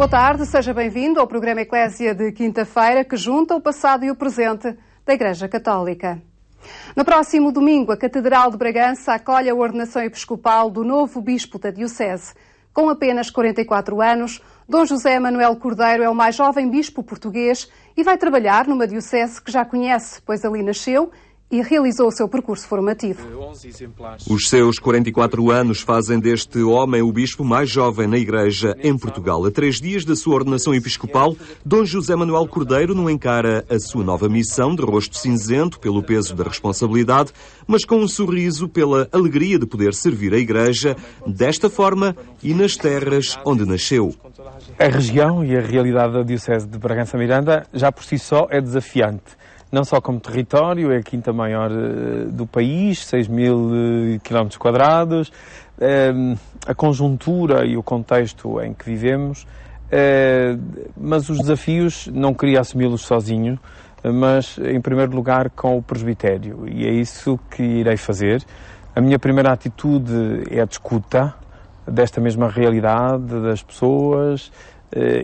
Boa tarde, seja bem-vindo ao programa Eclésia de quinta-feira que junta o passado e o presente da Igreja Católica. No próximo domingo, a Catedral de Bragança acolhe a ordenação episcopal do novo bispo da Diocese. Com apenas 44 anos, Dom José Manuel Cordeiro é o mais jovem bispo português e vai trabalhar numa diocese que já conhece, pois ali nasceu e realizou o seu percurso formativo. Os seus 44 anos fazem deste homem o bispo mais jovem na Igreja em Portugal. A 3 dias da sua ordenação episcopal, Dom José Manuel Cordeiro não encara a sua nova missão de rosto cinzento pelo peso da responsabilidade, mas com um sorriso pela alegria de poder servir a Igreja desta forma e nas terras onde nasceu. A região e a realidade da Diocese de Bragança-Miranda já por si só é desafiante. Não só como território, é a quinta maior do país, 6.000 km², a conjuntura e o contexto em que vivemos, mas os desafios não queria assumi-los sozinho, mas em primeiro lugar com o presbitério, e é isso que irei fazer. A minha primeira atitude é a de escuta desta mesma realidade das pessoas,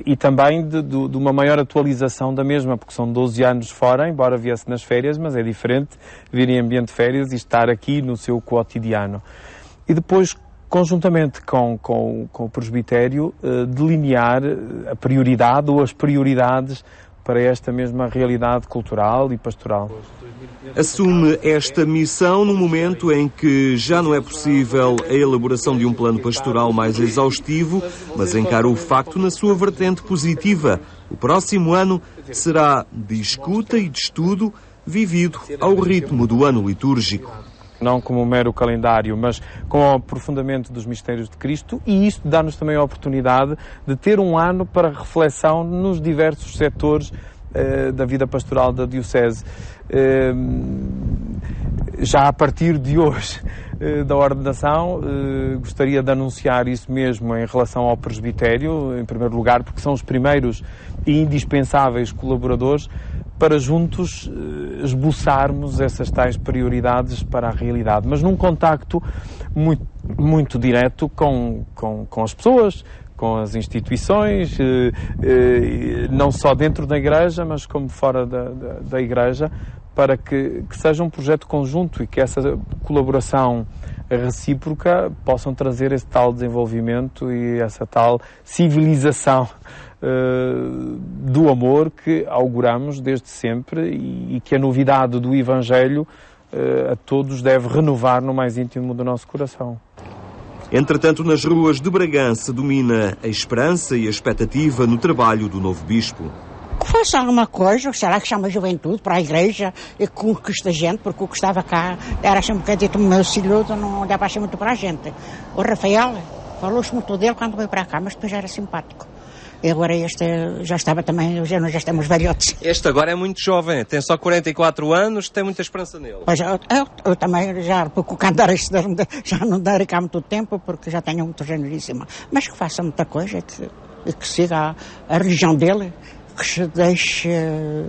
e também de uma maior atualização da mesma, porque são 12 anos fora, embora viesse nas férias, mas é diferente vir em ambiente de férias e estar aqui no seu cotidiano. E depois, conjuntamente com o presbitério, delinear a prioridade ou as prioridades para esta mesma realidade cultural e pastoral. Assume esta missão num momento em que já não é possível a elaboração de um plano pastoral mais exaustivo, mas encara o facto na sua vertente positiva. O próximo ano será de escuta e de estudo, vivido ao ritmo do ano litúrgico. Não como um mero calendário, mas com o aprofundamento dos mistérios de Cristo, e isto dá-nos também a oportunidade de ter um ano para reflexão nos diversos setores da vida pastoral da Diocese. Já a partir de hoje da ordenação, gostaria de anunciar isso mesmo em relação ao presbitério, em primeiro lugar, porque são os primeiros e indispensáveis colaboradores para juntos esboçarmos essas tais prioridades para a realidade, mas num contacto muito direto com as pessoas, com as instituições, não só dentro da Igreja, mas como fora da Igreja, para que seja um projeto conjunto e que essa colaboração recíproca possam trazer esse tal desenvolvimento e essa tal civilização do amor que auguramos desde sempre e que a novidade do Evangelho a todos deve renovar no mais íntimo do nosso coração. Entretanto, nas ruas de Bragança domina a esperança e a expectativa no trabalho do novo bispo. Que faça alguma coisa, será que chama a juventude para a Igreja e conquista a gente, porque o que estava cá era assim um bocadinho meu cilhudo, não dava assim muito para a gente. O Rafael, falou-se muito dele quando veio para cá, mas depois já era simpático. E agora este já estava também, já estamos velhotes. Este agora é muito jovem, tem só 44 anos, tem muita esperança nele. Pois eu também já, porque o cantar já não darei cá muito tempo, porque já tenho muito generíssima. Mas que faça muita coisa e que siga a religião dele, que se deixe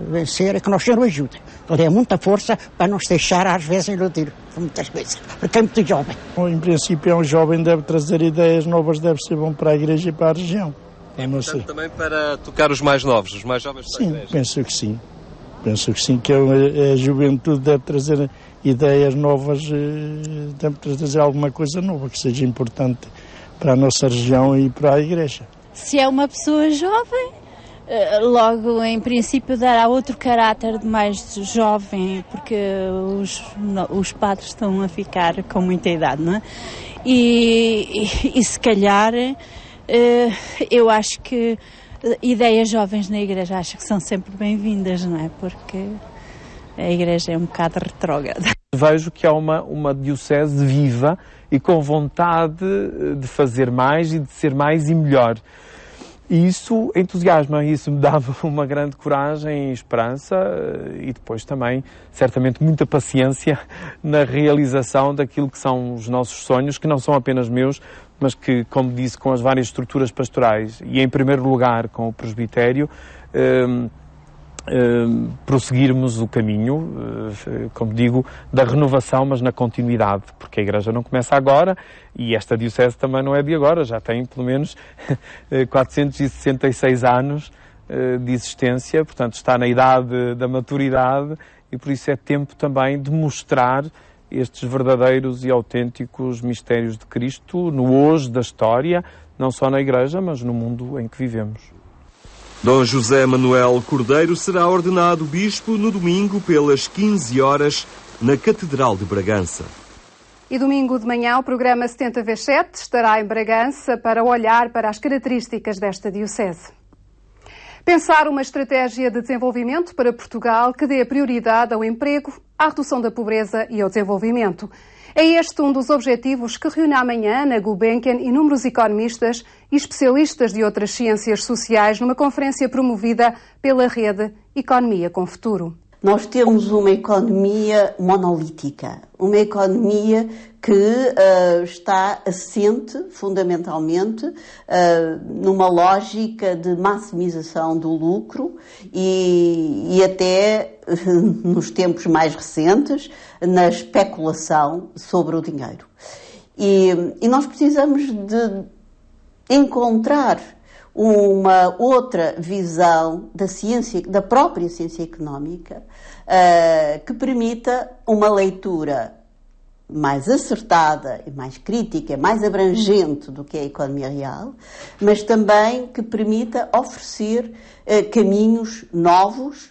vencer e que nós Senhor o ajude. Ele dê muita força para não se deixar às vezes iludir por muitas coisas, porque é muito jovem. Em princípio é um jovem, deve trazer ideias novas, deve ser bom para a Igreja e para a região. Portanto, também para tocar os mais novos, os mais jovens para a Igreja. Penso que sim. Penso que sim, que a juventude deve trazer ideias novas, deve trazer alguma coisa nova que seja importante para a nossa região e para a Igreja. Se é uma pessoa jovem, logo em princípio dará outro caráter de mais jovem, porque os padres estão a ficar com muita idade, não é? E se calhar eu acho que ideias jovens na Igreja acho que são sempre bem-vindas, não é? Porque a Igreja é um bocado retrógrada. Vejo que há uma diocese viva e com vontade de fazer mais e de ser mais e melhor. E isso entusiasma, isso me dava uma grande coragem e esperança e depois também, certamente, muita paciência na realização daquilo que são os nossos sonhos, que não são apenas meus, mas que, como disse, com as várias estruturas pastorais e, em primeiro lugar, com o presbitério, prosseguirmos o caminho, como digo, da renovação, mas na continuidade, porque a Igreja não começa agora e esta diocese também não é de agora, já tem pelo menos 466 anos de existência, portanto está na idade da maturidade e por isso é tempo também de mostrar estes verdadeiros e autênticos mistérios de Cristo no hoje da história, não só na Igreja, mas no mundo em que vivemos. Dom José Manuel Cordeiro será ordenado bispo no domingo pelas 15 horas na Catedral de Bragança. E domingo de manhã o programa 70x7 estará em Bragança para olhar para as características desta diocese. Pensar uma estratégia de desenvolvimento para Portugal que dê prioridade ao emprego, à redução da pobreza e ao desenvolvimento. É este um dos objetivos que reúne amanhã na Gulbenkian inúmeros economistas e especialistas de outras ciências sociais numa conferência promovida pela rede Economia com Futuro. Nós temos uma economia monolítica, uma economia que está assente, fundamentalmente, numa lógica de maximização do lucro e até, nos tempos mais recentes, na especulação sobre o dinheiro. E nós precisamos de encontrar uma outra visão da ciência, da própria ciência económica, que permita uma leitura mais acertada e mais crítica, mais abrangente do que é a economia real, mas também que permita oferecer caminhos novos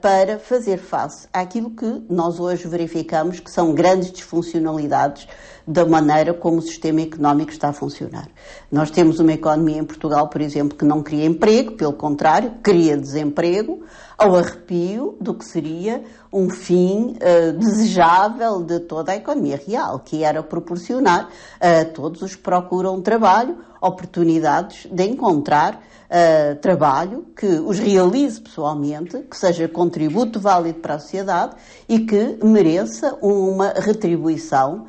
para fazer face àquilo que nós hoje verificamos que são grandes disfuncionalidades da maneira como o sistema económico está a funcionar. Nós temos uma economia em Portugal, por exemplo, que não cria emprego, pelo contrário, cria desemprego, ao arrepio do que seria um fim desejável de toda a economia real, que era proporcionar a todos os que procuram trabalho oportunidades de encontrar trabalho que os realize pessoalmente, que seja contributo válido para a sociedade e que mereça uma retribuição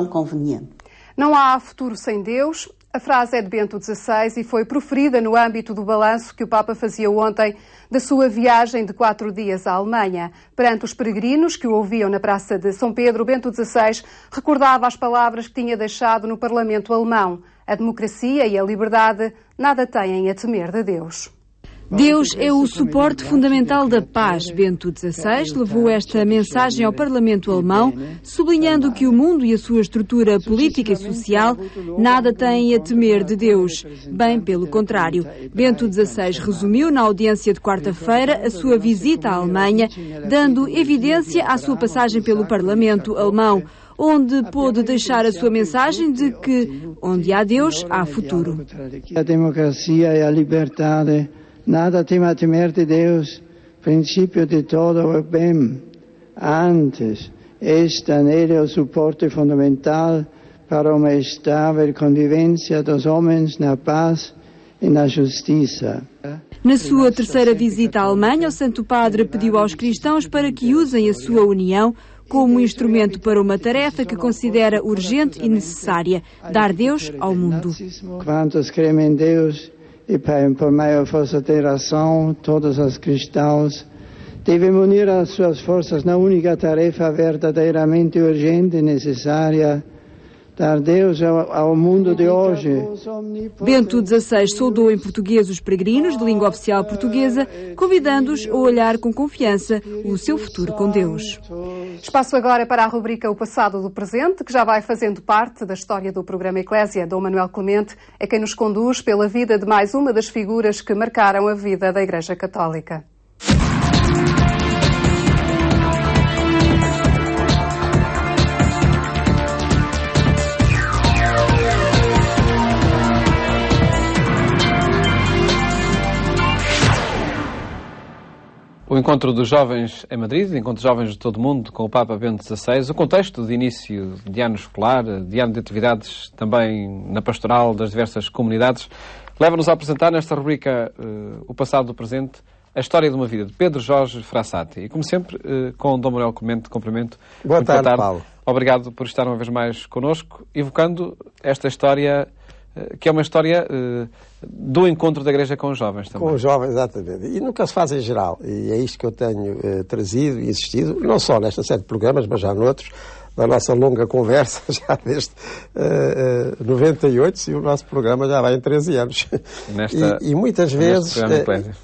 conveniente. Não há futuro sem Deus. A frase é de Bento XVI e foi proferida no âmbito do balanço que o Papa fazia ontem da sua viagem de 4 dias à Alemanha. Perante os peregrinos que o ouviam na Praça de São Pedro, Bento XVI recordava as palavras que tinha deixado no Parlamento alemão. A democracia e a liberdade nada têm a temer de Deus. Deus é o suporte fundamental da paz. Bento XVI levou esta mensagem ao Parlamento alemão, sublinhando que o mundo e a sua estrutura política e social nada têm a temer de Deus. Bem pelo contrário. Bento XVI resumiu na audiência de quarta-feira a sua visita à Alemanha, dando evidência à sua passagem pelo Parlamento alemão, onde pôde deixar a sua mensagem de que, onde há Deus, há futuro. A democracia e a liberdade nada tem a temer de Deus, princípio de todo o bem. Antes, está nele o suporte fundamental para uma estável convivência dos homens na paz e na justiça. Na sua terceira visita à Alemanha, o Santo Padre pediu aos cristãos para que usem a sua união como instrumento para uma tarefa que considera urgente e necessária: dar Deus ao mundo. Quantos creem em Deus e por meio da força da oração, todos os cristãos devem unir as suas forças na única tarefa verdadeiramente urgente e necessária: dar Deus ao mundo de hoje. Bento XVI saudou em português os peregrinos de língua oficial portuguesa, convidando-os a olhar com confiança o seu futuro com Deus. Espaço agora para a rubrica O Passado do Presente, que já vai fazendo parte da história do programa Eclésia. Dom Manuel Clemente é quem nos conduz pela vida de mais uma das figuras que marcaram a vida da Igreja Católica. O encontro dos jovens em Madrid, o encontro de jovens de todo o mundo com o Papa Bento XVI, o contexto de início de ano escolar, de ano de atividades também na pastoral das diversas comunidades, leva-nos a apresentar nesta rubrica O Passado do Presente, a história de uma vida de Pedro Jorge Frassati. E como sempre, com Dom Manuel Clemente, cumprimento. Boa tarde, Paulo. Obrigado por estar uma vez mais connosco, evocando esta história que é uma história do encontro da Igreja com os jovens também. Com os jovens, exatamente. E nunca se faz em geral. E é isto que eu tenho trazido e insistido, não só nesta série de programas, mas já noutros, da nossa longa conversa, já desde 98, e o nosso programa já vai em 13 anos. E muitas vezes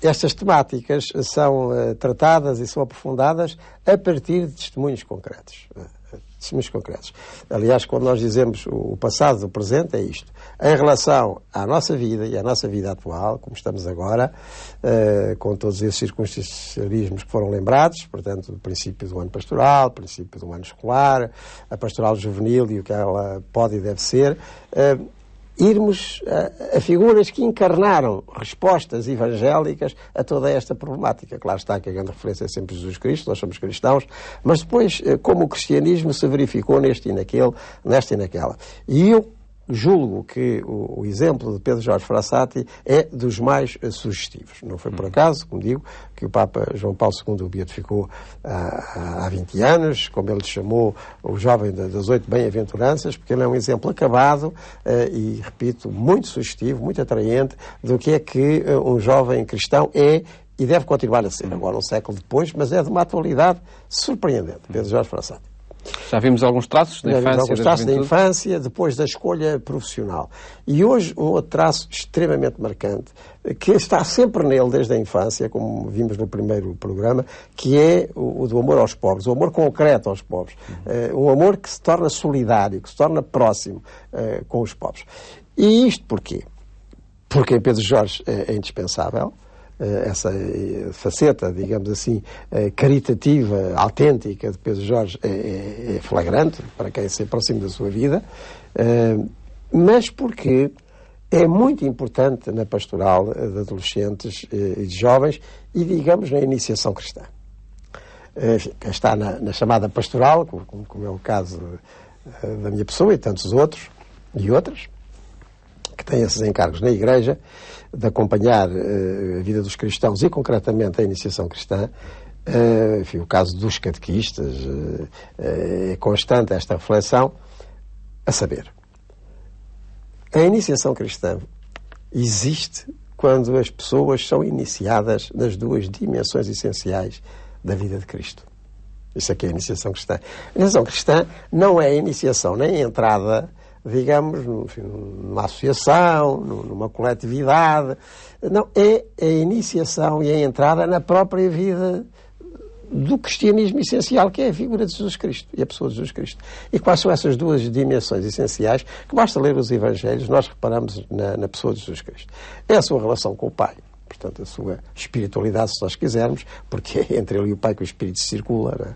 estas temáticas são tratadas e são aprofundadas a partir de testemunhos concretos. Aliás, quando nós dizemos o passado do presente, é isto. Em relação à nossa vida e à nossa vida atual, como estamos agora, com todos esses circunstancialismos que foram lembrados, portanto, o princípio do ano pastoral, o princípio do ano escolar, a pastoral juvenil e o que ela pode e deve ser, irmos a figuras que encarnaram respostas evangélicas a toda esta problemática. Claro está que a grande referência é sempre Jesus Cristo, nós somos cristãos, mas depois como o cristianismo se verificou neste e naquele, nesta e naquela. E eu julgo que o exemplo de Pedro Jorge Frassati é dos mais sugestivos. Não foi por acaso, como digo, que o Papa João Paulo II o beatificou há 20 anos, como ele chamou o jovem das 8 bem-aventuranças, porque ele é um exemplo acabado e, repito, muito sugestivo, muito atraente do que é que um jovem cristão é e deve continuar a ser, agora um século depois, mas é de uma atualidade surpreendente, Pedro Jorge Frassati. Já vimos alguns traços da infância. Alguns traços da infância, depois da escolha profissional. E hoje um outro traço extremamente marcante, que está sempre nele desde a infância, como vimos no primeiro programa, que é o do amor aos pobres, o amor concreto aos pobres. Um amor que se torna solidário, que se torna próximo com os pobres. E isto porquê? Porque em Pedro Jorge é indispensável essa faceta, digamos assim, caritativa, autêntica de Pedro Jorge é flagrante para quem se aproxima da sua vida, mas porque é muito importante na pastoral de adolescentes e de jovens e, digamos, na iniciação cristã. Está na chamada pastoral, como é o caso da minha pessoa e tantos outros e outras, que têm esses encargos na Igreja, de acompanhar a vida dos cristãos e, concretamente, a iniciação cristã. Enfim, o caso dos catequistas, é constante esta reflexão, a saber, a iniciação cristã existe quando as pessoas são iniciadas nas duas dimensões essenciais da vida de Cristo. Isso aqui é a iniciação cristã. A iniciação cristã não é a iniciação nem a entrada, digamos, numa associação, numa coletividade. Não, é a iniciação e a entrada na própria vida do cristianismo essencial, que é a figura de Jesus Cristo e a pessoa de Jesus Cristo. E quais são essas duas dimensões essenciais que basta ler os Evangelhos, nós reparamos na pessoa de Jesus Cristo. É a sua relação com o Pai, portanto, a sua espiritualidade, se nós quisermos, porque é entre ele e o Pai que o Espírito circula, não é?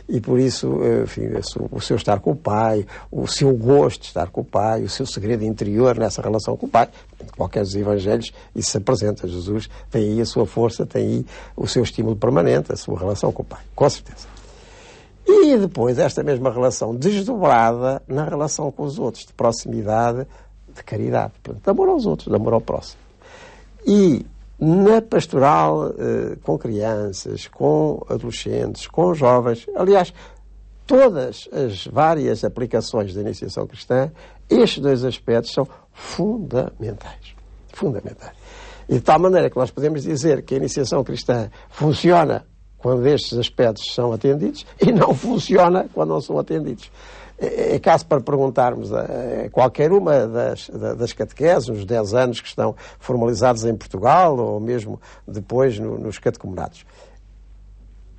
E por isso, enfim, o seu estar com o Pai, o seu gosto de estar com o Pai, o seu segredo interior nessa relação com o Pai, em qualquer dos Evangelhos, isso se apresenta. Jesus tem aí a sua força, tem aí o seu estímulo permanente, a sua relação com o Pai, com certeza. E depois, esta mesma relação desdobrada na relação com os outros, de proximidade, de caridade, de amor aos outros, de amor ao próximo. E na pastoral, com crianças, com adolescentes, com jovens, aliás, todas as várias aplicações da iniciação cristã, estes dois aspectos são fundamentais. Fundamentais. E de tal maneira que nós podemos dizer que a iniciação cristã funciona quando estes aspectos são atendidos e não funciona quando não são atendidos. É caso para perguntarmos a qualquer uma das catequeses, nos 10 anos que estão formalizados em Portugal, ou mesmo depois nos catecumenados.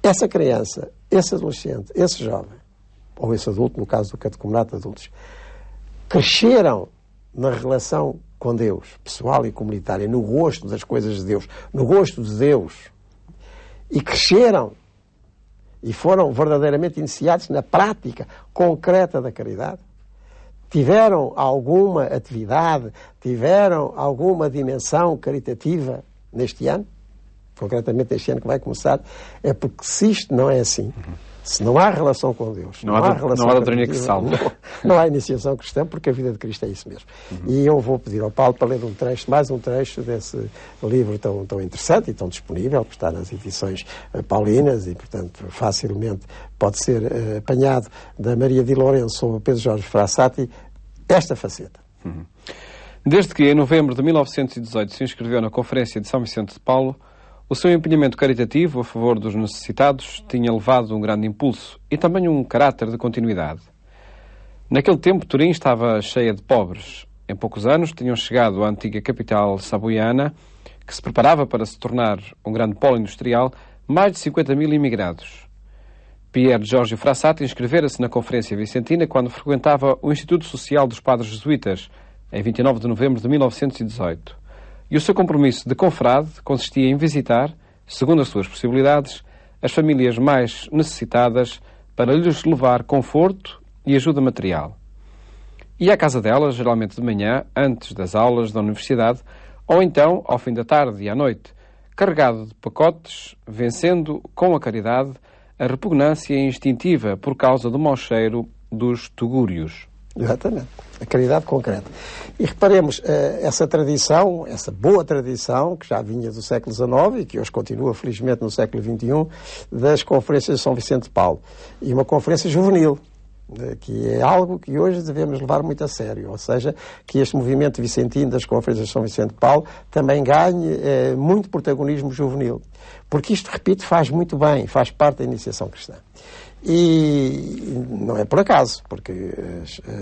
Essa criança, esse adolescente, esse jovem, ou esse adulto, no caso do catecumenato de adultos, cresceram na relação com Deus, pessoal e comunitária, no gosto das coisas de Deus, no gosto de Deus, e cresceram e foram verdadeiramente iniciados na prática concreta da caridade, tiveram alguma atividade, tiveram alguma dimensão caritativa neste ano, concretamente este ano que vai começar, é porque se isto não é assim, se não há relação com Deus, não há doutrina que salve. Não há iniciação cristã, porque a vida de Cristo é isso mesmo. E eu vou pedir ao Paulo para ler mais um trecho desse livro tão interessante e tão disponível, que está nas edições paulinas e, portanto, facilmente pode ser apanhado, da Maria de Lourenço sobre Pedro Jorge Frassati, esta faceta. Desde que, em novembro de 1918, se inscreveu na Conferência de São Vicente de Paulo, o seu empenhamento caritativo a favor dos necessitados tinha levado um grande impulso e também um caráter de continuidade. Naquele tempo, Turim estava cheia de pobres. Em poucos anos, tinham chegado à antiga capital saboiana, que se preparava para se tornar um grande polo industrial, mais de 50.000 imigrados. Pier Giorgio Frassati inscrevera-se na Conferência Vicentina quando frequentava o Instituto Social dos Padres Jesuítas, em 29 de novembro de 1918. E o seu compromisso de confrade consistia em visitar, segundo as suas possibilidades, as famílias mais necessitadas para lhes levar conforto e ajuda material. Ia à casa delas, geralmente de manhã, antes das aulas da universidade, ou então, ao fim da tarde e à noite, carregado de pacotes, vencendo, com a caridade, a repugnância instintiva por causa do mau cheiro dos tugúrios. Exatamente. A caridade concreta. E reparemos, essa tradição, essa boa tradição, que já vinha do século XIX e que hoje continua, felizmente, no século XXI, das conferências de São Vicente de Paulo. E uma conferência juvenil, que é algo que hoje devemos levar muito a sério, ou seja, que este movimento vicentino das conferências de São Vicente de Paulo também ganhe muito protagonismo juvenil. Porque isto, repito, faz muito bem, faz parte da iniciação cristã. E não é por acaso, porque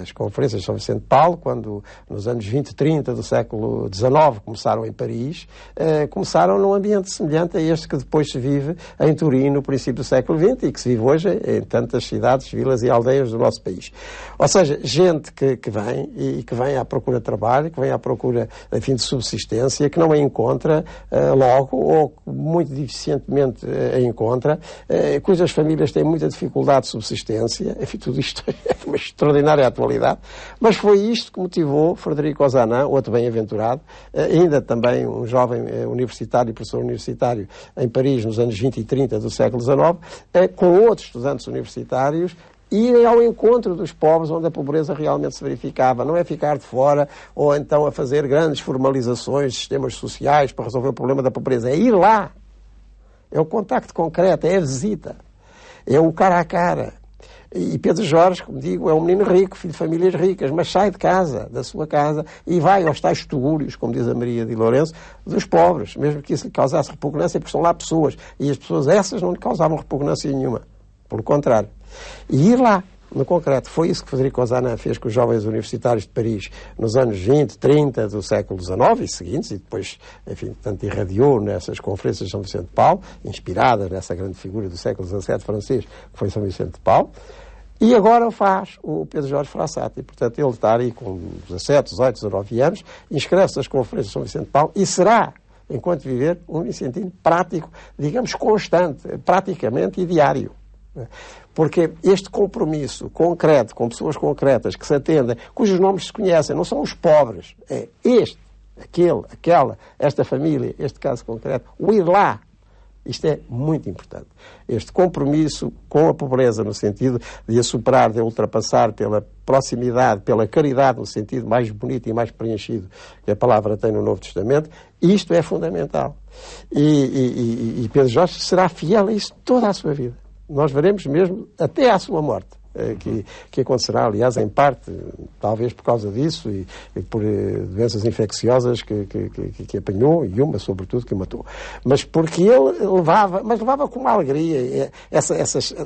as conferências de São Vicente de Paulo, quando nos anos 20 e 30 do século XIX começaram em Paris, começaram num ambiente semelhante a este que depois se vive em Turim no princípio do século XX e que se vive hoje em tantas cidades, vilas e aldeias do nosso país. Ou seja, gente que vem e que vem à procura de trabalho, que vem à procura, enfim, de subsistência, que não a encontra logo ou muito deficientemente a encontra, cujas famílias têm muita dificuldade de subsistência, enfim, tudo isto é uma extraordinária atualidade, mas foi isto que motivou Frederico Ozanam, outro bem-aventurado, ainda também um jovem universitário, professor universitário em Paris nos anos 20 e 30 do século XIX, com outros estudantes universitários, irem ao encontro dos pobres onde a pobreza realmente se verificava. Não é ficar de fora ou então a fazer grandes formalizações de sistemas sociais para resolver o problema da pobreza. É ir lá. É o contacto concreto, é a visita. É o cara a cara. E Pedro Jorge, como digo, é um menino rico, filho de famílias ricas, mas sai de casa, da sua casa, e vai aos tais tugúrios, como diz a Maria de Lourenço, dos pobres, mesmo que isso lhe causasse repugnância, porque estão lá pessoas. E as pessoas essas não lhe causavam repugnância nenhuma. Pelo contrário. E ir lá, no concreto, foi isso que Frederico Ozanam fez com os jovens universitários de Paris nos anos 20, 30 do século XIX e seguintes, e depois, enfim, tanto irradiou nessas conferências de São Vicente de Paulo, inspiradas nessa grande figura do século XVII francês, que foi São Vicente de Paulo, e agora o faz o Pedro Jorge Frassati. Portanto, ele está aí com 17, 18, 19 anos, inscreve-se nas conferências de São Vicente de Paulo e será, enquanto viver, um vicentino prático, digamos, constante, praticamente e diário. Porque este compromisso concreto, com pessoas concretas que se atendem, cujos nomes se conhecem, não são os pobres, é este, aquele, aquela, esta família, este caso concreto, o ir lá. Isto é muito importante. Este compromisso com a pobreza, no sentido de a superar, de a ultrapassar pela proximidade, pela caridade, no sentido mais bonito e mais preenchido que a palavra tem no Novo Testamento, isto é fundamental. E Pedro Jorge será fiel a isso toda a sua vida. Nós veremos mesmo até à sua morte, que acontecerá, aliás, em parte, talvez por causa disso e por doenças infecciosas que apanhou, e uma, sobretudo, que matou. Mas porque ele levava com uma alegria.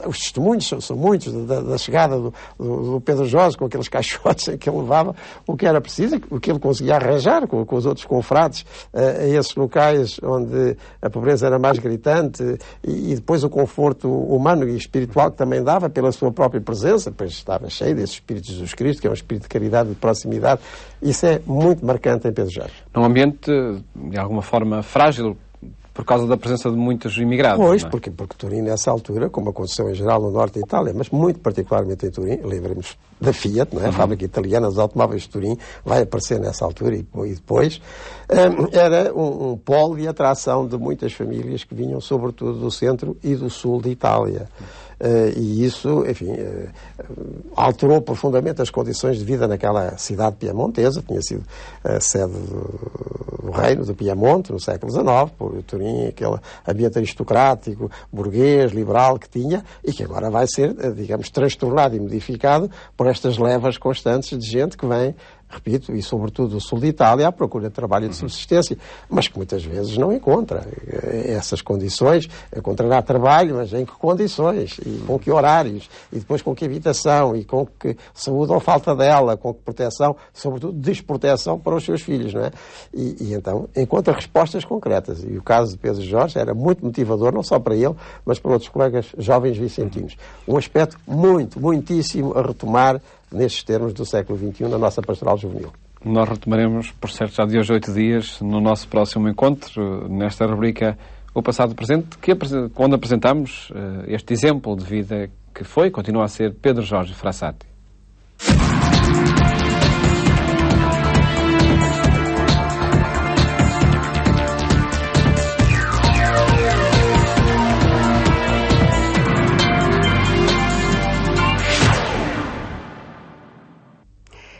Os testemunhos são muitos da chegada do Pedro Jorge, com aqueles caixotes em que ele levava o que era preciso, o que ele conseguia arranjar com os outros confrades a esses locais onde a pobreza era mais gritante, e depois o conforto humano e espiritual que também dava pela sua própria presença, pois estava cheio desse Espírito de Jesus Cristo, que é um espírito de caridade e de proximidade. Isso é muito marcante em Pedro Jorge. Num ambiente, de alguma forma, frágil, por causa da presença de muitos imigrados. Pois, não é? porque Turim, nessa altura, como aconteceu em geral no norte da Itália, mas muito particularmente em Turim, lembremos da Fiat, não é? A fábrica italiana dos automóveis de Turim vai aparecer nessa altura e depois, era um polo de atração de muitas famílias que vinham, sobretudo, do centro e do sul de Itália. E isso, enfim, alterou profundamente as condições de vida naquela cidade piemontesa, tinha sido a sede do reino do Piemonte no século XIX, por Turim, aquele ambiente aristocrático, burguês, liberal que tinha, e que agora vai ser, digamos, transtornado e modificado por estas levas constantes de gente que vem repito, e sobretudo o sul de Itália, à procura de trabalho de subsistência, mas que muitas vezes não encontra essas condições. Encontrará trabalho, mas em que condições? E com que horários? E depois com que habitação? E com que saúde ou falta dela? Com que proteção? Sobretudo desproteção para os seus filhos, não é? E então encontra respostas concretas. E o caso de Pedro Jorge era muito motivador, não só para ele, mas para outros colegas jovens vicentinos. Um aspecto muitíssimo a retomar nestes termos do século XXI na nossa pastoral juvenil. Nós retomaremos, por certo, já de hoje 8 dias, no nosso próximo encontro, nesta rubrica O Passado Presente, onde apresentamos este exemplo de vida que foi e continua a ser Pedro Jorge Frassati.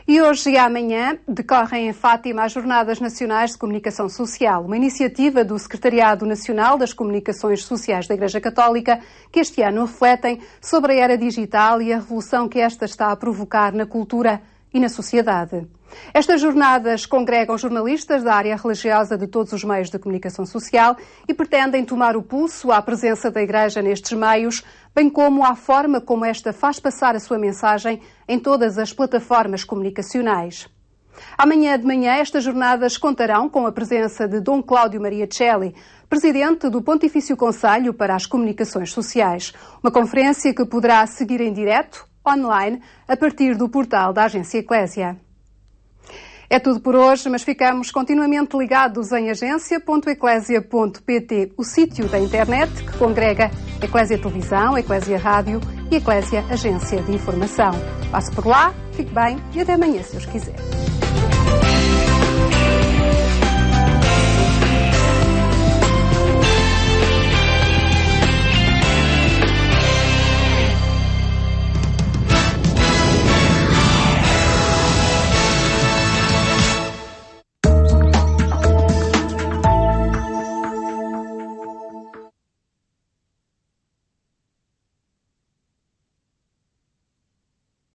E hoje e amanhã decorrem em Fátima as Jornadas Nacionais de Comunicação Social, uma iniciativa do Secretariado Nacional das Comunicações Sociais da Igreja Católica, que este ano refletem sobre a era digital e a revolução que esta está a provocar na cultura e na sociedade. Estas jornadas congregam jornalistas da área religiosa de todos os meios de comunicação social e pretendem tomar o pulso à presença da Igreja nestes meios, bem como à forma como esta faz passar a sua mensagem em todas as plataformas comunicacionais. Amanhã de manhã, estas jornadas contarão com a presença de Dom Cláudio Maria Celli, presidente do Pontifício Conselho para as Comunicações Sociais, uma conferência que poderá seguir em direto, online, a partir do portal da Agência Eclésia. É tudo por hoje, mas ficamos continuamente ligados em agência.eclésia.pt, o sítio da internet que congrega Eclésia Televisão, Eclésia Rádio e Eclésia Agência de Informação. Passe por lá, fique bem e até amanhã, se os quiser.